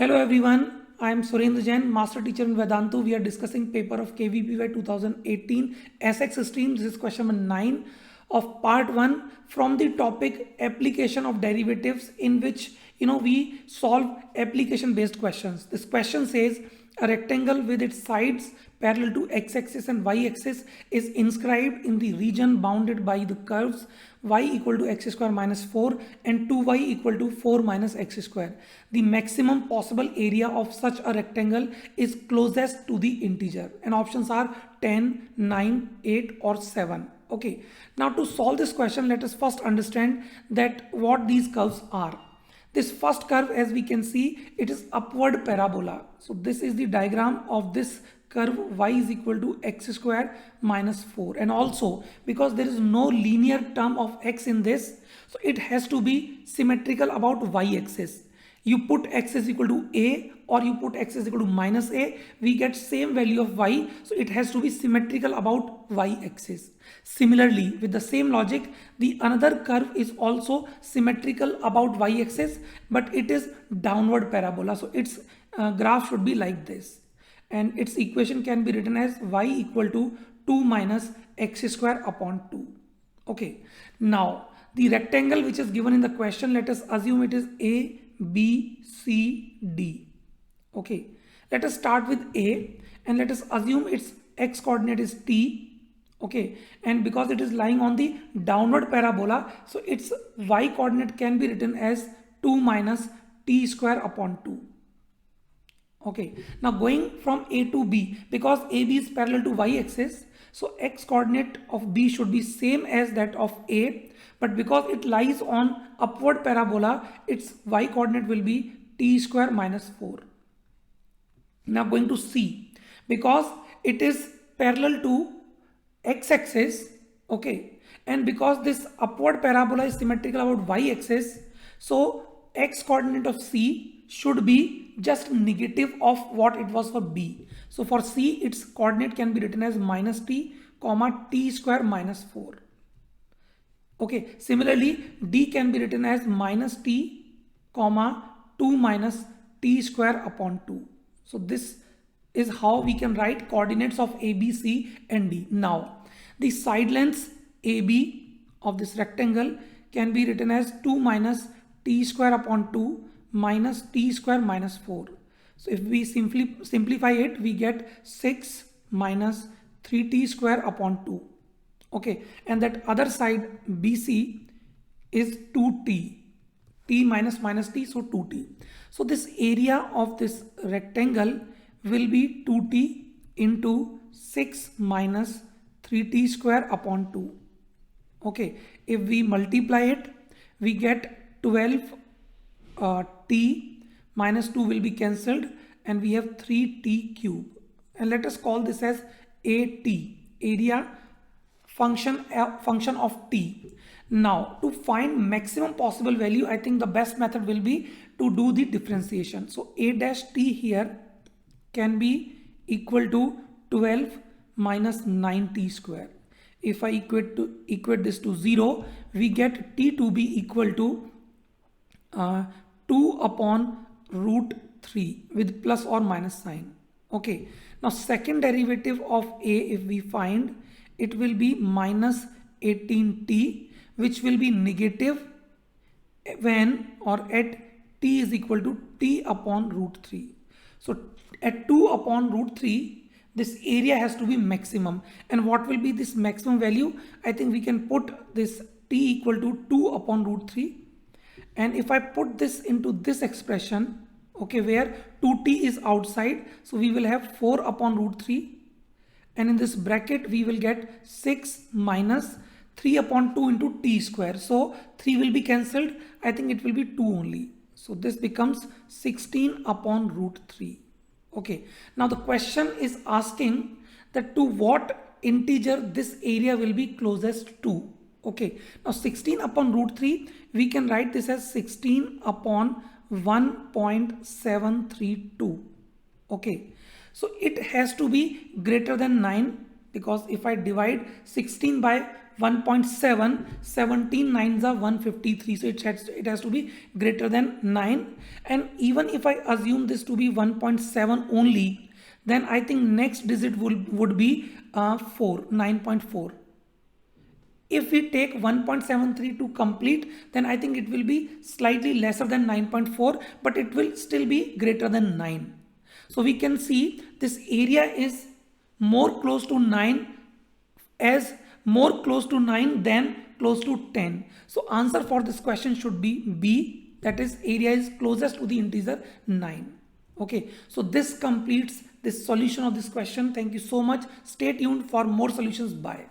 Hello everyone, I am Surendra Jain, Master Teacher in Vedantu. We are discussing paper of KVPY 2018 SX stream. This is question number 9 of part 1 from the topic application of derivatives, in which we solve application based questions. This question says a rectangle with its sides parallel to x-axis and y-axis is inscribed in the region bounded by the curves y equal to x square minus 4 and 2y equal to 4 minus x square. The maximum possible area of such a rectangle is closest to the integer, and options are 10, 9, 8 or 7. Okay, now to solve this question, let us first understand that what these curves are. This first curve, as we can see, it is upward parabola. So this is the diagram of this curve y is equal to x square minus 4, and also because there is no linear term of x in this, so it has to be symmetrical about y-axis. You put x is equal to a or you put x is equal to minus a, we get same value of y, so it has to be symmetrical about y-axis. Similarly, with the same logic, the another curve is also symmetrical about y-axis, but it is downward parabola, so its graph should be like this, and its equation can be written as y equal to 2 minus x square upon 2. Okay, now the rectangle which is given in the question, let us assume it is a b c d. Okay, let us start with a and let us assume its x coordinate is t. Okay, and because it is lying on the downward parabola, so its y coordinate can be written as 2 minus t square upon 2. Okay, now going from a to b, because ab is parallel to y-axis, so x coordinate of b should be same as that of a, but because it lies on upward parabola, its y coordinate will be t square minus 4. Now going to c, because it is parallel to x-axis, okay, and because this upward parabola is symmetrical about y-axis, so x coordinate of c should be just negative of what it was for b. So for c, its coordinate can be written as minus t comma t square minus 4. Okay, similarly d can be written as minus t comma 2 minus t square upon 2. So this is how we can write coordinates of a, b, c and d. Now the side lengths ab of this rectangle can be written as 2 minus t square upon 2 minus t square minus 4. So if we simplify it, we get 6 minus 3t square upon 2. Okay, and that other side BC is 2t, t minus minus t, so 2t. So this area of this rectangle will be 2t into 6 minus 3t square upon 2. Okay, if we multiply it, we get 12 t minus 2 will be cancelled, and we have 3t cube, and let us call this as at, area function of t. Now to find maximum possible value, I think the best method will be to do the differentiation. So a dash t here can be equal to 12 minus 9t square. If I equate this to 0, we get t to be equal to 2 upon root 3 with plus or minus sign. Okay, now second derivative of a, if we find, it will be minus 18t, which will be negative when or at t is equal to t upon root 3. So at 2 upon root 3, this area has to be maximum. And what will be this maximum value? I think we can put this t equal to 2 upon root 3. And if I put this into this expression, okay, where 2t is outside, so we will have 4 upon root 3. And in this bracket, we will get 6 minus 3 upon 2 into t square. So 3 will be cancelled. I think it will be 2 only. So this becomes 16 upon root 3. Okay, now the question is asking that to what integer this area will be closest to. Okay, now 16 upon root 3, we can write this as 16 upon 1.732. Okay, so it has to be greater than 9, because if I divide 16 by 1.7, 17 nines are 153, so it has to be greater than 9. And even if I assume this to be 1.7 only, then I think next digit would be 4, 9.4. If we take 1.73 to complete, then I think it will be slightly lesser than 9.4, but it will still be greater than 9. So we can see this area is more close to 9, as more close to 9 than close to 10. So answer for this question should be B, that is area is closest to the integer 9. Okay, so this completes this solution of this question. Thank you so much. Stay tuned for more solutions. Bye.